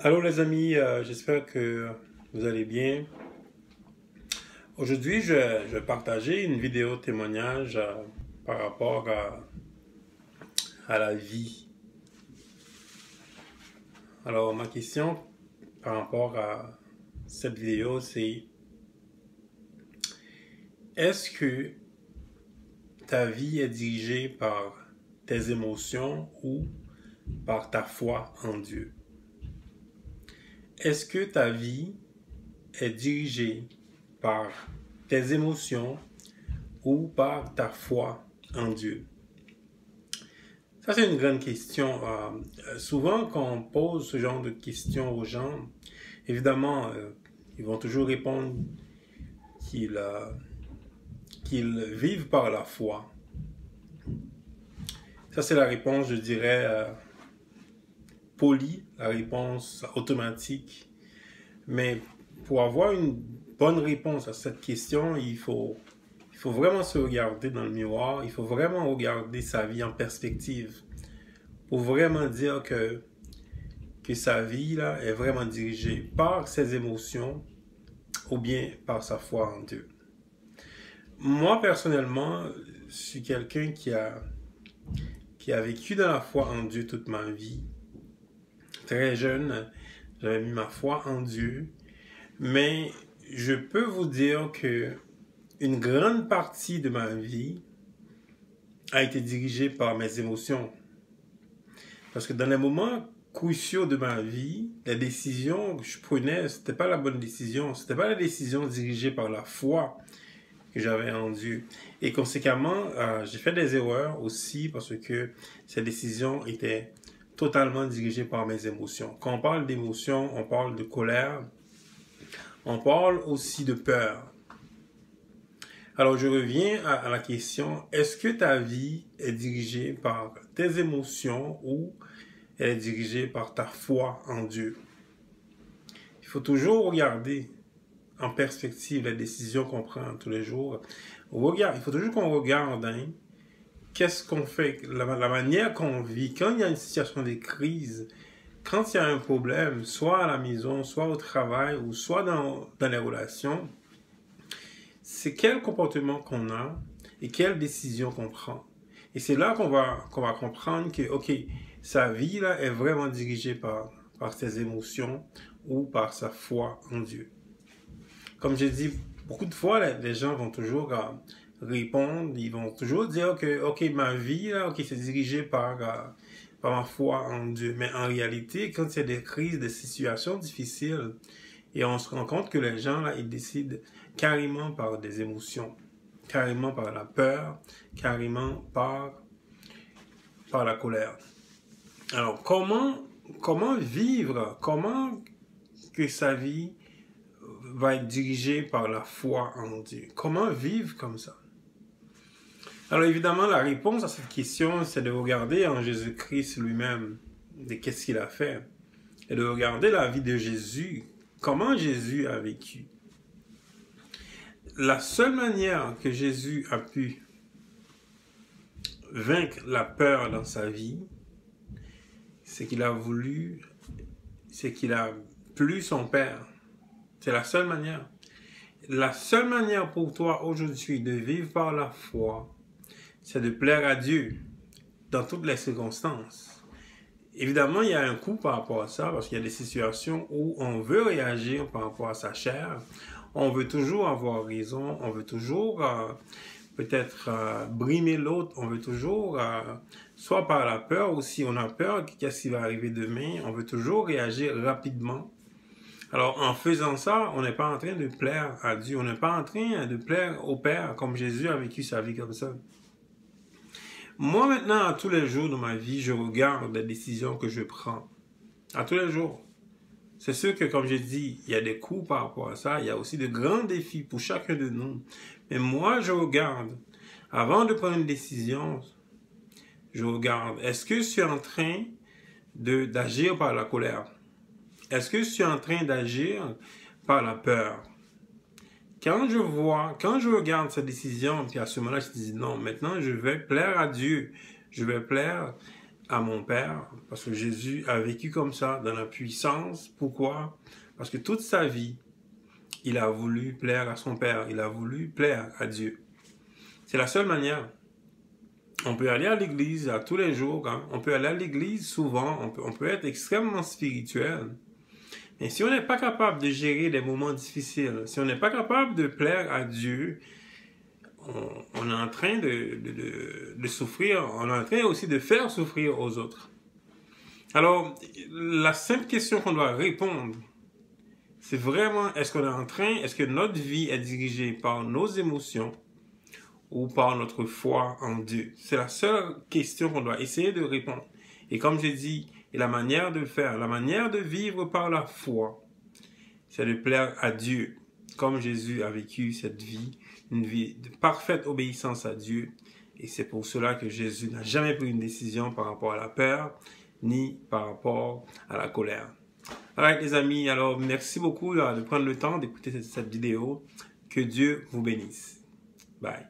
Allô les amis, j'espère que vous allez bien. Aujourd'hui, je vais partager une vidéo témoignage par rapport à la vie. Alors, ma question par rapport à cette vidéo, c'est est-ce que ta vie est dirigée par tes émotions ou par ta foi en Dieu? Est-ce que ta vie est dirigée par tes émotions ou par ta foi en Dieu? Ça, c'est une grande question. Souvent, quand on pose ce genre de questions aux gens, évidemment, ils vont toujours répondre qu'ils vivent par la foi. Ça, c'est la réponse, je dirais, polie, la réponse automatique. Mais pour avoir une bonne réponse à cette question, il faut vraiment se regarder dans le miroir, il faut vraiment regarder sa vie en perspective pour vraiment dire que sa vie là, est vraiment dirigée par ses émotions ou bien par sa foi en Dieu. Moi, personnellement, je suis quelqu'un qui a vécu dans la foi en Dieu toute ma vie. Très jeune, j'avais mis ma foi en Dieu, mais je peux vous dire que une grande partie de ma vie a été dirigée par mes émotions. Parce que dans les moments cruciaux de ma vie, les décisions que je prenais, c'était pas la bonne décision. C'était pas la décision dirigée par la foi que j'avais en Dieu. Et conséquemment, j'ai fait des erreurs aussi parce que ces décisions étaient totalement dirigées par mes émotions. Quand on parle d'émotions, on parle de colère, on parle aussi de peur. Alors, je reviens à la question, est-ce que ta vie est dirigée par tes émotions ou elle est dirigée par ta foi en Dieu? Il faut toujours regarder en perspective les décisions qu'on prend tous les jours. Il faut toujours qu'on regarde qu'est-ce qu'on fait, la manière qu'on vit. Quand il y a une situation de crise, quand il y a un problème, soit à la maison, soit au travail, ou soit dans les relations, c'est quel comportement qu'on a et quelle décision qu'on prend. Et c'est là qu'on va comprendre que, ok, sa vie là est vraiment dirigée par ses émotions ou par sa foi en Dieu. Comme j'ai dit, beaucoup de fois, les gens vont toujours répondre, ils vont toujours dire que, ok, ma vie là, ok, c'est dirigé par ma foi en Dieu. Mais en réalité, quand il y a des crises, des situations difficiles, et on se rend compte que les gens, là, ils décident carrément par des émotions, carrément par la peur, carrément par la colère. Alors, comment vivre, comment que sa vie va être dirigée par la foi en Dieu? Comment vivre comme ça? Alors, évidemment, la réponse à cette question, c'est de regarder en Jésus-Christ lui-même, de qu'est-ce qu'il a fait, et de regarder la vie de Jésus. Comment Jésus a vécu? La seule manière que Jésus a pu vaincre la peur dans sa vie, c'est qu'il a plu son Père. C'est la seule manière. La seule manière pour toi aujourd'hui de vivre par la foi, c'est de plaire à Dieu dans toutes les circonstances. Évidemment, il y a un coût par rapport à ça, parce qu'il y a des situations où on veut réagir par rapport à sa chair, on veut toujours avoir raison, on veut toujours peut-être brimer l'autre, on veut toujours, soit par la peur, ou si on a peur, qu'est-ce qui va arriver demain, on veut toujours réagir rapidement. Alors, en faisant ça, on n'est pas en train de plaire à Dieu, on n'est pas en train de plaire au Père, comme Jésus a vécu sa vie comme ça. Moi, maintenant, à tous les jours de ma vie, je regarde les décisions que je prends. À tous les jours. C'est sûr que, comme je dis, il y a des coups par rapport à ça. Il y a aussi de grands défis pour chacun de nous. Mais moi, je regarde. Avant de prendre une décision, je regarde. Est-ce que je suis en train d'agir par la colère? Est-ce que je suis en train d'agir par la peur? Quand je regarde cette décision, puis à ce moment-là, je dis non, maintenant je vais plaire à Dieu. Je vais plaire à mon Père, parce que Jésus a vécu comme ça, dans la puissance. Pourquoi? Parce que toute sa vie, il a voulu plaire à son Père, il a voulu plaire à Dieu. C'est la seule manière. On peut aller à l'église tous les jours, hein? On peut aller à l'église souvent, on peut être extrêmement spirituel. Mais si on n'est pas capable de gérer des moments difficiles, si on n'est pas capable de plaire à Dieu, on est en train de souffrir, on est en train aussi de faire souffrir aux autres. Alors, la simple question qu'on doit répondre, c'est vraiment, est-ce que notre vie est dirigée par nos émotions ou par notre foi en Dieu? C'est la seule question qu'on doit essayer de répondre. Et comme j'ai dit, la manière de faire, la manière de vivre par la foi, c'est de plaire à Dieu, comme Jésus a vécu cette vie, une vie de parfaite obéissance à Dieu. Et c'est pour cela que Jésus n'a jamais pris une décision par rapport à la peur, ni par rapport à la colère. Alright les amis, alors merci beaucoup de prendre le temps d'écouter cette vidéo. Que Dieu vous bénisse. Bye.